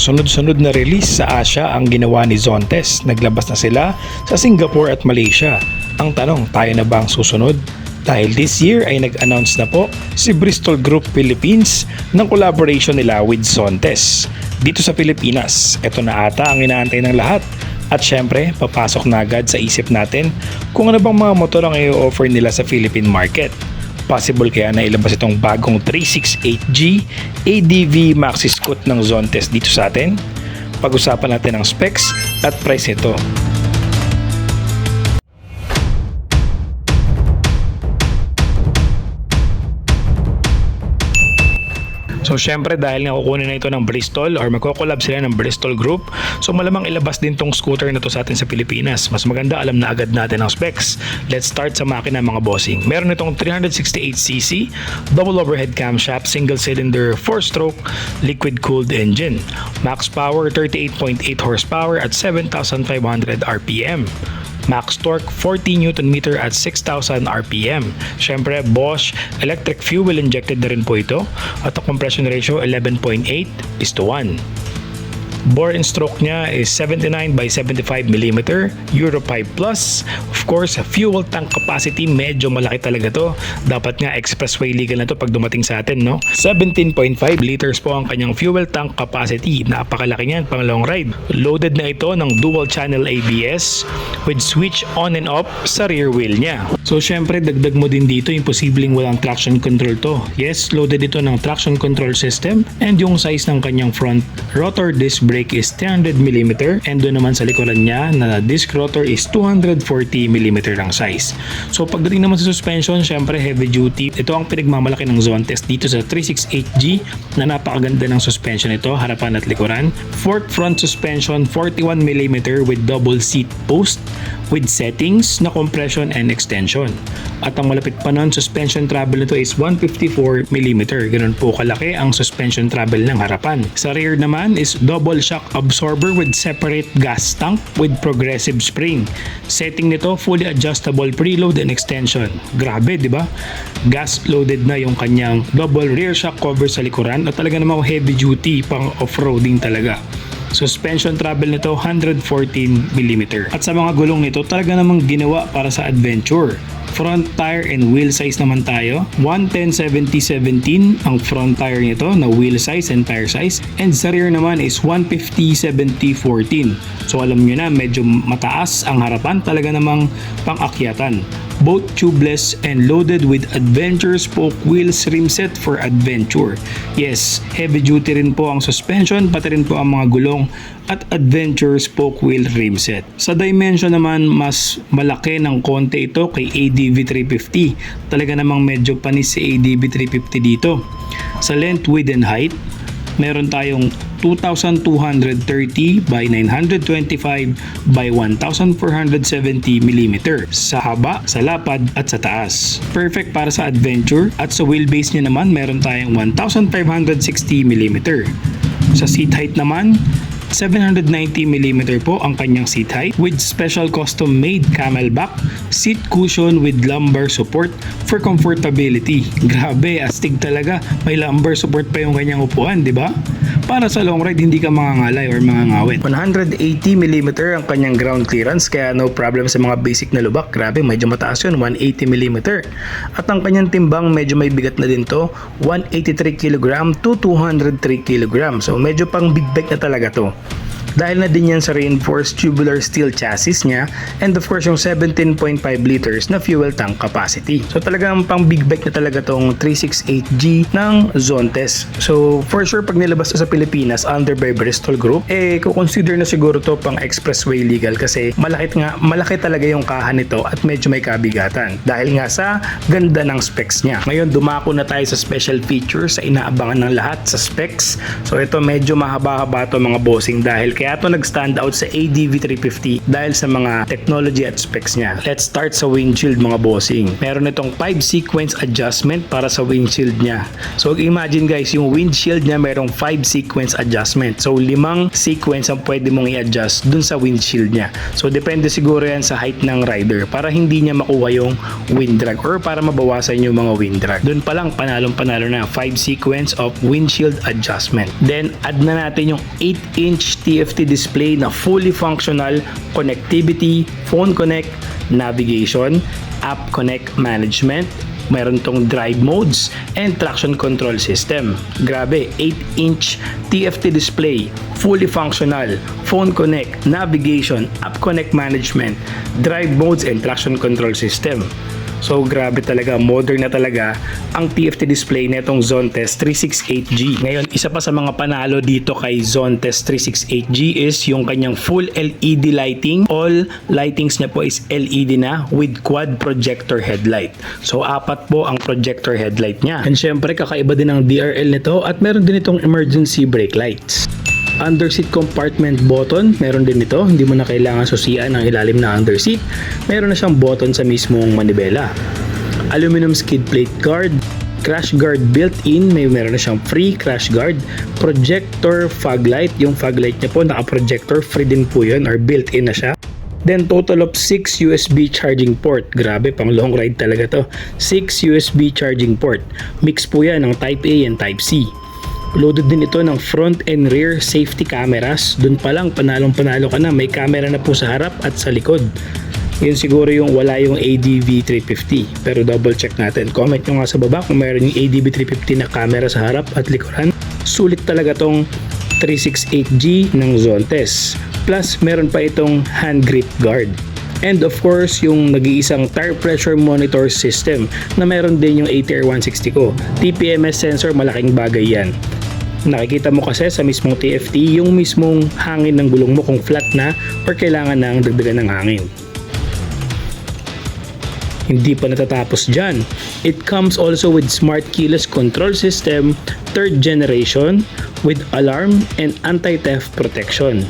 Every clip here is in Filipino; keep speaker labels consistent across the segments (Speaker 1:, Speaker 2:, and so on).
Speaker 1: sunod-sunod na release sa Asia ang ginawa ni Zontes. Naglabas na sila sa Singapore at Malaysia. Ang tanong, tayo na ba ang susunod? Dahil this year ay nag-announce na po si Bristol Group Philippines ng collaboration nila with Zontes. Dito sa Pilipinas, ito na ata ang inaantay ng lahat. At syempre, papasok na agad sa isip natin kung ano bang mga motor ang i-offer nila sa Philippine market. Possible kaya na ilabas itong bagong 368G ADV Maxi Scoot ng Zontes dito sa atin? Pag-usapan natin ang specs at price nito. So syempre dahil nga kukunin na ito ng Bristol or magko-collab sila ng Bristol Group, so malamang ilabas din tong scooter na to sa atin sa Pilipinas. Mas maganda alam na agad natin ang specs. Let's start sa makina mga bossing. Meron itong 368cc, double overhead camshaft, single cylinder, 4-stroke, liquid cooled engine. Max power 38.8 horsepower at 7,500 RPM. Max torque 40 Nm at 6,000 RPM. Syempre Bosch electric fuel injected na rin po ito at ang compression ratio 11.8:1. Bore and stroke niya is 79 by 75 mm, Euro 5 Plus. Of course, fuel tank capacity, medyo malaki talaga to. Dapat nga expressway legal na to pag dumating sa atin, no? 17.5 liters po ang kanyang fuel tank capacity. Napakalaki niyan pang long ride. Loaded na ito ng dual channel ABS with switch on and off sa rear wheel niya. So syempre, dagdag mo din dito, imposibleng walang traction control to. Yes, loaded ito ng traction control system and yung size ng kanyang front rotor disc brake is 300mm and doon naman sa likuran niya na disc rotor is 240mm lang size. So pagdating naman sa suspension, syempre heavy duty. Ito ang pinagmamalaki ng Zontes dito sa 368G na napakaganda ng suspension nito, harapan at likuran. Fork front suspension 41mm with double seat post with settings na compression and extension. At ang malapit pa nun, suspension travel nito is 154mm. Ganun po kalaki ang suspension travel ng harapan. Sa rear naman is double shock absorber with separate gas tank with progressive spring. Setting nito fully adjustable preload and extension. Grabe, di ba? Gas loaded na yung kanyang double rear shock cover sa likuran at talaga namang heavy duty pang off-roading talaga. Suspension travel nito 114mm. At sa mga gulong nito talaga namang ginawa para sa adventure. Front tire and wheel size naman tayo. 110/70/17 ang front tire nito na wheel size and tire size. And sa rear naman is 150/70/14. So alam nyo na, medyo mataas ang harapan, talaga namang pang-akyatan. Both tubeless and loaded with adventure spoke wheels rim set for adventure. Yes, heavy duty rin po ang suspension, pati rin po ang mga gulong at adventure spoke wheel rim set. Sa dimension naman, mas malaki ng konti ito kay ADV 350. Talaga namang medyo panis si ADV 350 dito. Sa length, width and height, meron tayong 2,230 by 925 by 1,470mm sa haba, sa lapad at sa taas. Perfect para sa adventure. At sa wheelbase niya naman, meron tayong 1,560mm. Sa seat height naman, 790mm po ang kanyang seat height with special custom made camelback seat cushion with lumbar support for comfortability. Grabe, astig talaga. May lumbar support pa yung kanyang upuan, di ba? Para sa long ride, hindi ka mangangalay or mangangawit. 180mm ang kanyang ground clearance, kaya no problem sa mga basic na lubak. Grabe, medyo mataas yun, 180mm. At ang kanyang timbang, medyo may bigat na din to, 183kg to 203kg. So medyo pang big bike na talaga to. Dahil na din yan sa reinforced tubular steel chassis niya and of course yung 17.5 liters na fuel tank capacity. So talagang pang big bike na talaga tong 368G ng Zontes. So for sure pag nilabas sa Pilipinas under by Bristol Group, kukonsider na siguro to pang expressway legal kasi malaki talaga yung kahan nito at medyo may kabigatan dahil nga sa ganda ng specs niya. Ngayon dumako na tayo sa special features sa inaabangan ng lahat sa specs. So ito medyo mahaba-haba to mga bossing dahil Kaya ito nag-stand out sa ADV 350 dahil sa mga technology at specs niya. Let's start sa windshield mga bossing. Meron itong 5 sequence adjustment para sa windshield niya. So imagine guys, yung windshield niya merong 5 sequence adjustment. So 5 sequence ang pwede mong i-adjust dun sa windshield niya. So depende siguro yan sa height ng rider para hindi niya makuha yung wind drag or para mabawasan yung mga wind drag. Dun pa lang panalong-panalo na 5 sequence of windshield adjustment. Then add na natin yung 8-inch TFT display na fully functional, connectivity, phone connect, navigation, app connect management, meron tong drive modes and traction control system. Grabe, 8-inch TFT display, fully functional, phone connect, navigation, app connect management, drive modes and traction control system. So grabe talaga, modern na talaga ang TFT display netong Zontes 368G. Ngayon, isa pa sa mga panalo dito kay Zontes 368G is yung kanyang full LED lighting. All lightings niya po is LED na with quad projector headlight. So 4 po ang projector headlight niya. And syempre, kakaiba din ang DRL nito at meron din itong emergency brake lights. Underseat compartment button, meron din ito. Hindi mo na kailangan susian ang ilalim na underseat. Meron na siyang button sa mismong manibela. Aluminum skid plate guard, crash guard built-in, meron na siyang free crash guard. Projector fog light, yung fog light niya po naka-projector, free din po yun or built-in na siya. Then total of 6 USB charging port. Grabe, pang long ride talaga to. 6 USB charging port. Mix po yan ng Type A and Type C. Loaded din ito ng front and rear safety cameras. Doon pa lang panalong-panalo ka na. May camera na po sa harap at sa likod. Yun siguro yung wala yung ADV 350. Pero double check natin. Comment nyo nga sa baba kung mayroon yung ADV 350 na camera sa harap at likuran. Sulit talaga tong 368G ng Zontes. Plus meron pa itong hand grip guard. And of course, yung nag-iisang tire pressure monitor system na meron din yung ATR 160 ko. TPMS sensor, malaking bagay yan. Nakikita mo kasi sa mismong TFT yung mismong hangin ng gulong mo kung flat na or kailangan na ang dagdagan ng hangin. Hindi pa natatapos dyan. It comes also with smart keyless control system, 3rd generation, with alarm and anti-theft protection.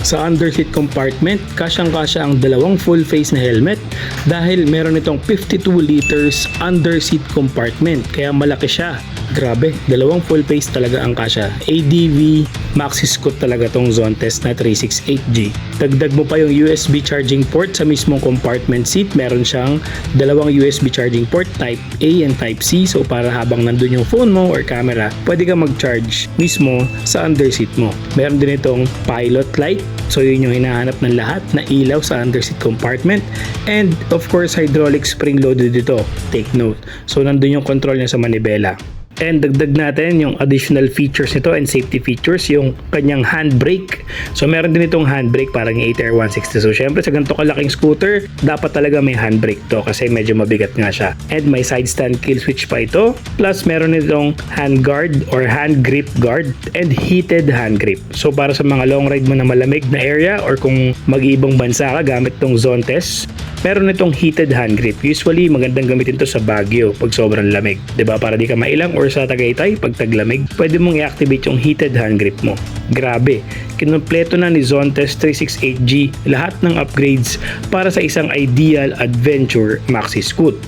Speaker 1: Sa underseat compartment, kasyang-kasya ang dalawang full face na helmet dahil meron itong 52 liters underseat compartment kaya malaki siya. Grabe, dalawang full face talaga ang kasya. ADV Maxi Scoot talaga tong Zontes na 368G. Dagdag mo pa yung USB charging port sa mismong compartment seat. Meron siyang dalawang USB charging port Type A and Type C. So para habang nandun yung phone mo or camera, pwede kang mag-charge mismo sa underseat mo. Meron din itong pilot light. So yun yung hinahanap ng lahat na ilaw sa underseat compartment. And of course, hydraulic spring loaded dito. Take note. So nandun yung control niya sa manibela. And dagdag natin yung additional features nito and safety features, yung kanyang handbrake. So meron din itong handbrake parang yung ATR 160. So syempre sa ganito kalaking scooter, dapat talaga may handbrake to kasi medyo mabigat nga siya. And may side stand kill switch pa ito. Plus meron itong hand guard or hand grip guard and heated hand grip. So para sa mga long ride mo na malamig na area or kung mag-iibang bansa ka gamit tong Zontes, meron itong heated hand grip. Usually magandang gamitin to sa Baguio pag sobrang lamig, 'di ba? Para di ka mailang or sa Tagaytay pag taglamig, pwede mong i-activate yung heated hand grip mo. Grabe, kinumpleto na ni Zontes 368G lahat ng upgrades para sa isang ideal adventure maxi scoot.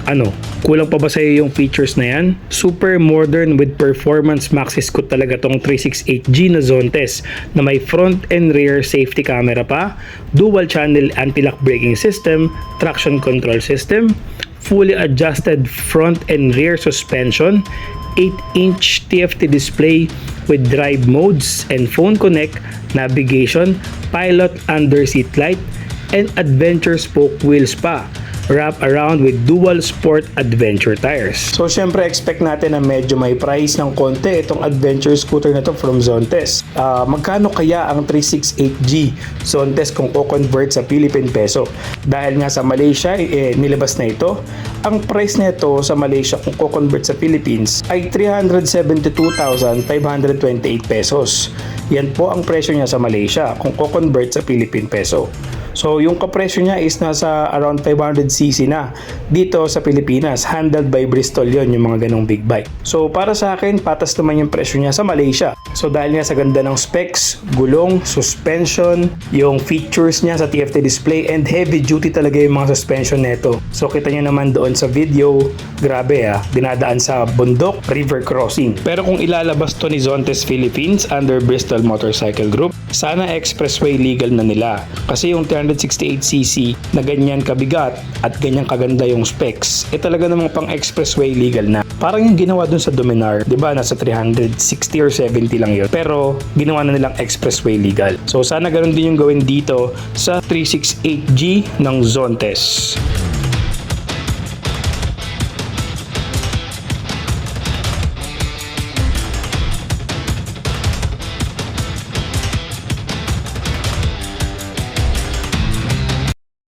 Speaker 1: Ano, kulang pa ba sa'yo yung features na yan? Super modern with performance maxi scoot talaga tong 368G na Zontes na may front and rear safety camera pa, dual channel anti-lock braking system, traction control system, fully adjusted front and rear suspension, 8-inch TFT display with drive modes and phone connect, navigation, pilot underseat light, and adventure spoke wheels pa. Wrap around with dual sport adventure tires. So syempre expect natin na medyo may price ng konti itong adventure scooter na to from Zontes. Magkano kaya ang 368G Zontes kung o-convert sa Philippine peso? Dahil nga sa Malaysia nilabas na ito. Ang price nito sa Malaysia kung o-convert sa Philippines ay 372,528 pesos. Yan po ang presyo niya sa Malaysia kung o-convert sa Philippine peso. So yung kapresyo niya is nasa around 500cc na dito sa Pilipinas. Handled by Bristol yon yung mga ganong big bike. So para sa akin, patas naman yung presyo niya sa Malaysia. So dahil nga sa ganda ng specs, gulong, suspension, yung features niya sa TFT display, and heavy duty talaga yung mga suspension nito. So kita nyo naman doon sa video, grabe dinadaan sa bundok, river crossing. Pero kung ilalabas to ni Zontes Philippines under Bristol Motorcycle Group, sana expressway legal na nila. Kasi yung 368cc na ganyan kabigat at ganyan kaganda yung specs, talaga namang pang expressway legal na. Parang yung ginawa dun sa Dominar, di ba? Nasa 360 or 70 lang yun. Pero ginawa na nilang expressway legal. So sana ganun din yung gawin dito sa 368G ng Zontes.